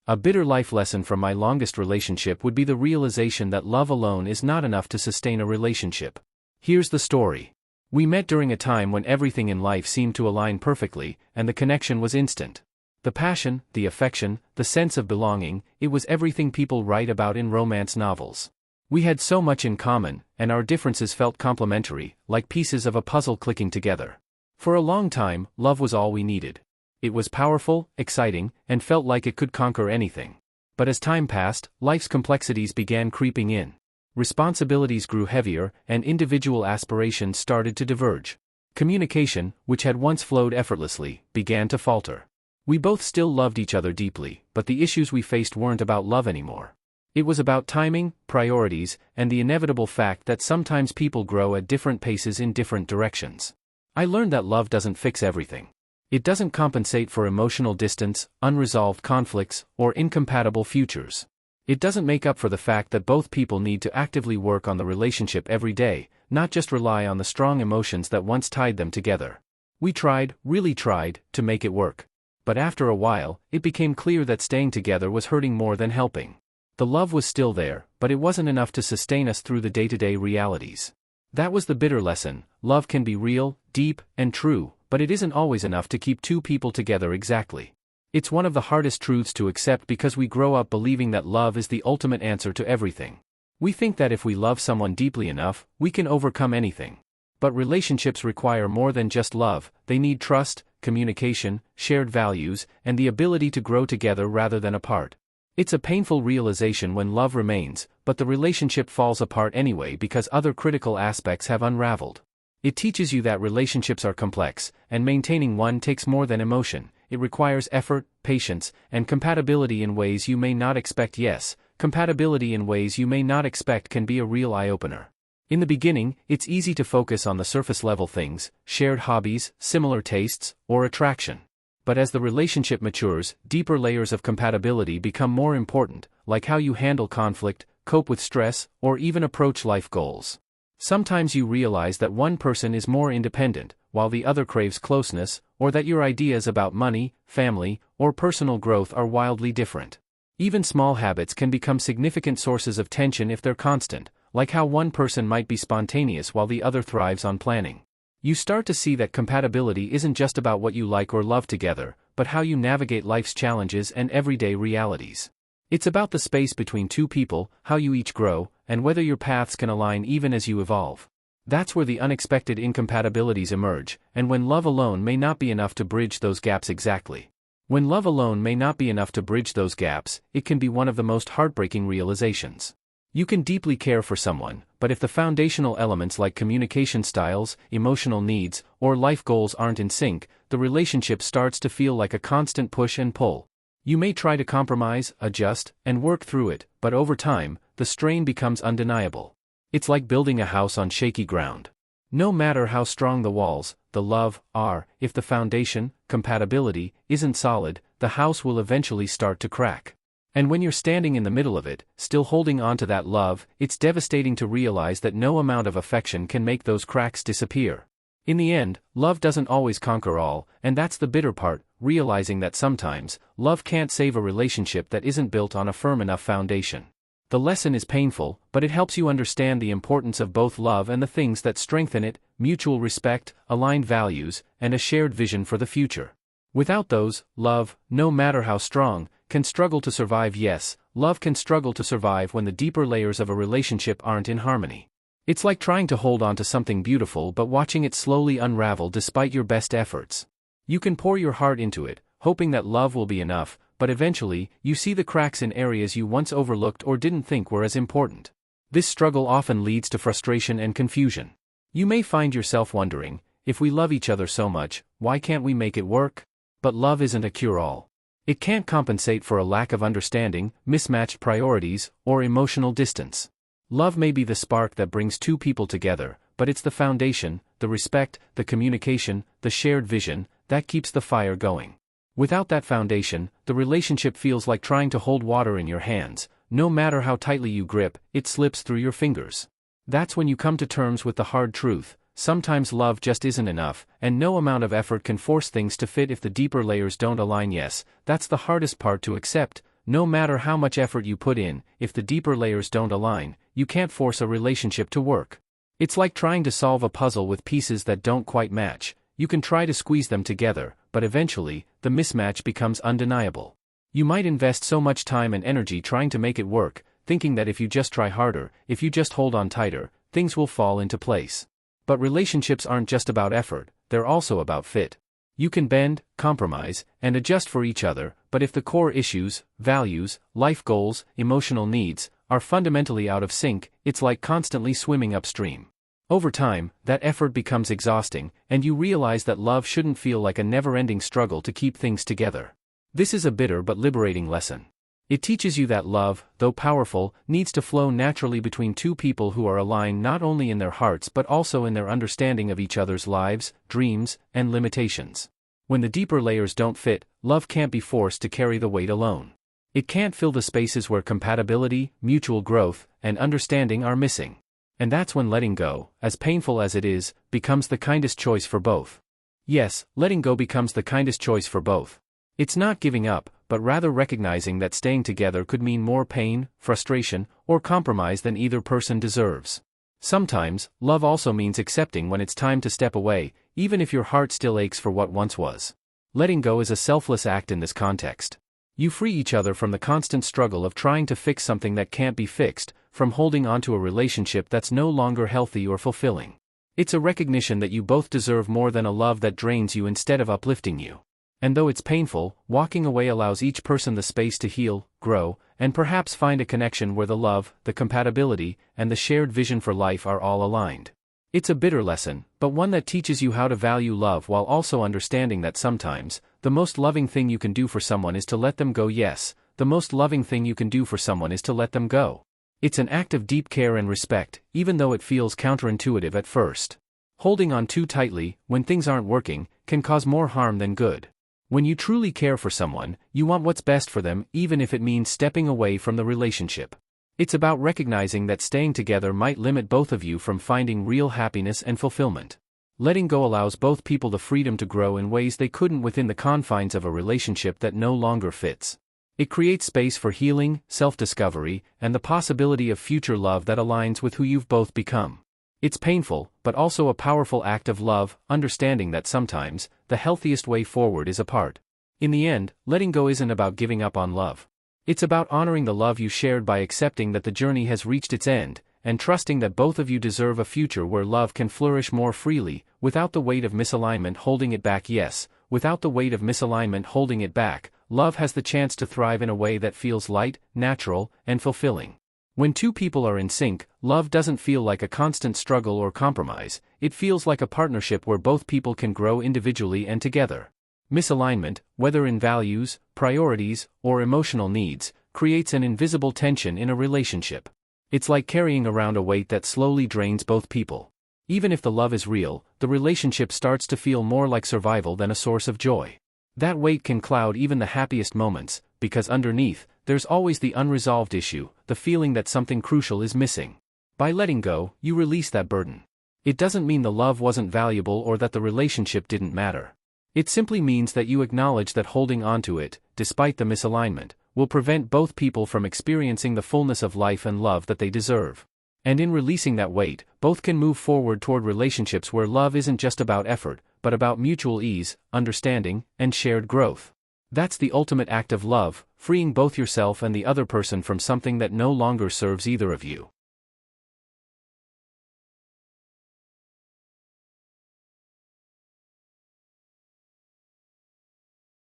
A bitter life lesson from my longest relationship would be the realization that love alone is not enough to sustain a relationship. Here's the story. We met during a time when everything in life seemed to align perfectly, and the connection was instant. The passion, the affection, the sense of belonging, it was everything people write about in romance novels. We had so much in common, and our differences felt complementary, like pieces of a puzzle clicking together. For a long time, love was all we needed. It was powerful, exciting, and felt like it could conquer anything. But as time passed, life's complexities began creeping in. Responsibilities grew heavier, and individual aspirations started to diverge. Communication, which had once flowed effortlessly, began to falter. We both still loved each other deeply, but the issues we faced weren't about love anymore. It was about timing, priorities, and the inevitable fact that sometimes people grow at different paces in different directions. I learned that love doesn't fix everything. It doesn't compensate for emotional distance, unresolved conflicts, or incompatible futures. It doesn't make up for the fact that both people need to actively work on the relationship every day, not just rely on the strong emotions that once tied them together. We tried, really tried, to make it work. But after a while, it became clear that staying together was hurting more than helping. The love was still there, but it wasn't enough to sustain us through the day-to-day realities. That was the bitter lesson. Love can be real, deep, and true, but it isn't always enough to keep two people together exactly. It's one of the hardest truths to accept because we grow up believing that love is the ultimate answer to everything. We think that if we love someone deeply enough, we can overcome anything. But relationships require more than just love. They need trust, communication, shared values, and the ability to grow together rather than apart. It's a painful realization when love remains, but the relationship falls apart anyway because other critical aspects have unraveled. It teaches you that relationships are complex, and maintaining one takes more than emotion. It requires effort, patience, and compatibility in ways you may not expect. Yes, compatibility in ways you may not expect can be a real eye-opener. In the beginning, it's easy to focus on the surface-level things, shared hobbies, similar tastes, or attraction. But as the relationship matures, deeper layers of compatibility become more important, like how you handle conflict, cope with stress, or even approach life goals. Sometimes you realize that one person is more independent, while the other craves closeness, or that your ideas about money, family, or personal growth are wildly different. Even small habits can become significant sources of tension if they're constant, like how one person might be spontaneous while the other thrives on planning. You start to see that compatibility isn't just about what you like or love together, but how you navigate life's challenges and everyday realities. It's about the space between two people, how you each grow, and whether your paths can align even as you evolve. That's where the unexpected incompatibilities emerge, and when love alone may not be enough to bridge those gaps exactly. When love alone may not be enough to bridge those gaps, it can be one of the most heartbreaking realizations. You can deeply care for someone, but if the foundational elements like communication styles, emotional needs, or life goals aren't in sync, the relationship starts to feel like a constant push and pull. You may try to compromise, adjust, and work through it, but over time, the strain becomes undeniable. It's like building a house on shaky ground. No matter how strong the walls, the love, are, if the foundation, compatibility, isn't solid, the house will eventually start to crack. And when you're standing in the middle of it, still holding on to that love, it's devastating to realize that no amount of affection can make those cracks disappear. In the end, love doesn't always conquer all, and that's the bitter part, realizing that sometimes, love can't save a relationship that isn't built on a firm enough foundation. The lesson is painful, but it helps you understand the importance of both love and the things that strengthen it: mutual respect, aligned values, and a shared vision for the future. Without those, love, no matter how strong, can struggle to survive. Yes, love can struggle to survive when the deeper layers of a relationship aren't in harmony. It's like trying to hold on to something beautiful but watching it slowly unravel despite your best efforts. You can pour your heart into it, hoping that love will be enough, but eventually, you see the cracks in areas you once overlooked or didn't think were as important. This struggle often leads to frustration and confusion. You may find yourself wondering, if we love each other so much, why can't we make it work? But love isn't a cure-all. It can't compensate for a lack of understanding, mismatched priorities, or emotional distance. Love may be the spark that brings two people together, but it's the foundation, the respect, the communication, the shared vision, that keeps the fire going. Without that foundation, the relationship feels like trying to hold water in your hands. No matter how tightly you grip, it slips through your fingers. That's when you come to terms with the hard truth. Sometimes love just isn't enough, and no amount of effort can force things to fit if the deeper layers don't align. Yes, that's the hardest part to accept, no matter how much effort you put in, if the deeper layers don't align, you can't force a relationship to work. It's like trying to solve a puzzle with pieces that don't quite match. You can try to squeeze them together, but eventually, the mismatch becomes undeniable. You might invest so much time and energy trying to make it work, thinking that if you just try harder, if you just hold on tighter, things will fall into place. But relationships aren't just about effort, they're also about fit. You can bend, compromise, and adjust for each other, but if the core issues, values, life goals, emotional needs, are fundamentally out of sync, it's like constantly swimming upstream. Over time, that effort becomes exhausting, and you realize that love shouldn't feel like a never-ending struggle to keep things together. This is a bitter but liberating lesson. It teaches you that love, though powerful, needs to flow naturally between two people who are aligned not only in their hearts but also in their understanding of each other's lives, dreams, and limitations. When the deeper layers don't fit, love can't be forced to carry the weight alone. It can't fill the spaces where compatibility, mutual growth, and understanding are missing. And that's when letting go, as painful as it is, becomes the kindest choice for both. Yes, letting go becomes the kindest choice for both. It's not giving up, but rather recognizing that staying together could mean more pain, frustration, or compromise than either person deserves. Sometimes, love also means accepting when it's time to step away, even if your heart still aches for what once was. Letting go is a selfless act in this context. You free each other from the constant struggle of trying to fix something that can't be fixed, from holding onto a relationship that's no longer healthy or fulfilling. It's a recognition that you both deserve more than a love that drains you instead of uplifting you. And though it's painful, walking away allows each person the space to heal, grow, and perhaps find a connection where the love, the compatibility, and the shared vision for life are all aligned. It's a bitter lesson, but one that teaches you how to value love while also understanding that sometimes, the most loving thing you can do for someone is to let them go. Yes, the most loving thing you can do for someone is to let them go. It's an act of deep care and respect, even though it feels counterintuitive at first. Holding on too tightly, when things aren't working, can cause more harm than good. When you truly care for someone, you want what's best for them, even if it means stepping away from the relationship. It's about recognizing that staying together might limit both of you from finding real happiness and fulfillment. Letting go allows both people the freedom to grow in ways they couldn't within the confines of a relationship that no longer fits. It creates space for healing, self-discovery, and the possibility of future love that aligns with who you've both become. It's painful, but also a powerful act of love, understanding that sometimes, the healthiest way forward is apart. In the end, letting go isn't about giving up on love. It's about honoring the love you shared by accepting that the journey has reached its end, and trusting that both of you deserve a future where love can flourish more freely, without the weight of misalignment holding it back. Yes, without the weight of misalignment holding it back, love has the chance to thrive in a way that feels light, natural, and fulfilling. When two people are in sync, love doesn't feel like a constant struggle or compromise, it feels like a partnership where both people can grow individually and together. Misalignment, whether in values, priorities, or emotional needs, creates an invisible tension in a relationship. It's like carrying around a weight that slowly drains both people. Even if the love is real, the relationship starts to feel more like survival than a source of joy. That weight can cloud even the happiest moments, because underneath, there's always the unresolved issue, the feeling that something crucial is missing. By letting go, you release that burden. It doesn't mean the love wasn't valuable or that the relationship didn't matter. It simply means that you acknowledge that holding onto it, despite the misalignment, will prevent both people from experiencing the fullness of life and love that they deserve. And in releasing that weight, both can move forward toward relationships where love isn't just about effort, but about mutual ease, understanding, and shared growth. That's the ultimate act of love, freeing both yourself and the other person from something that no longer serves either of you.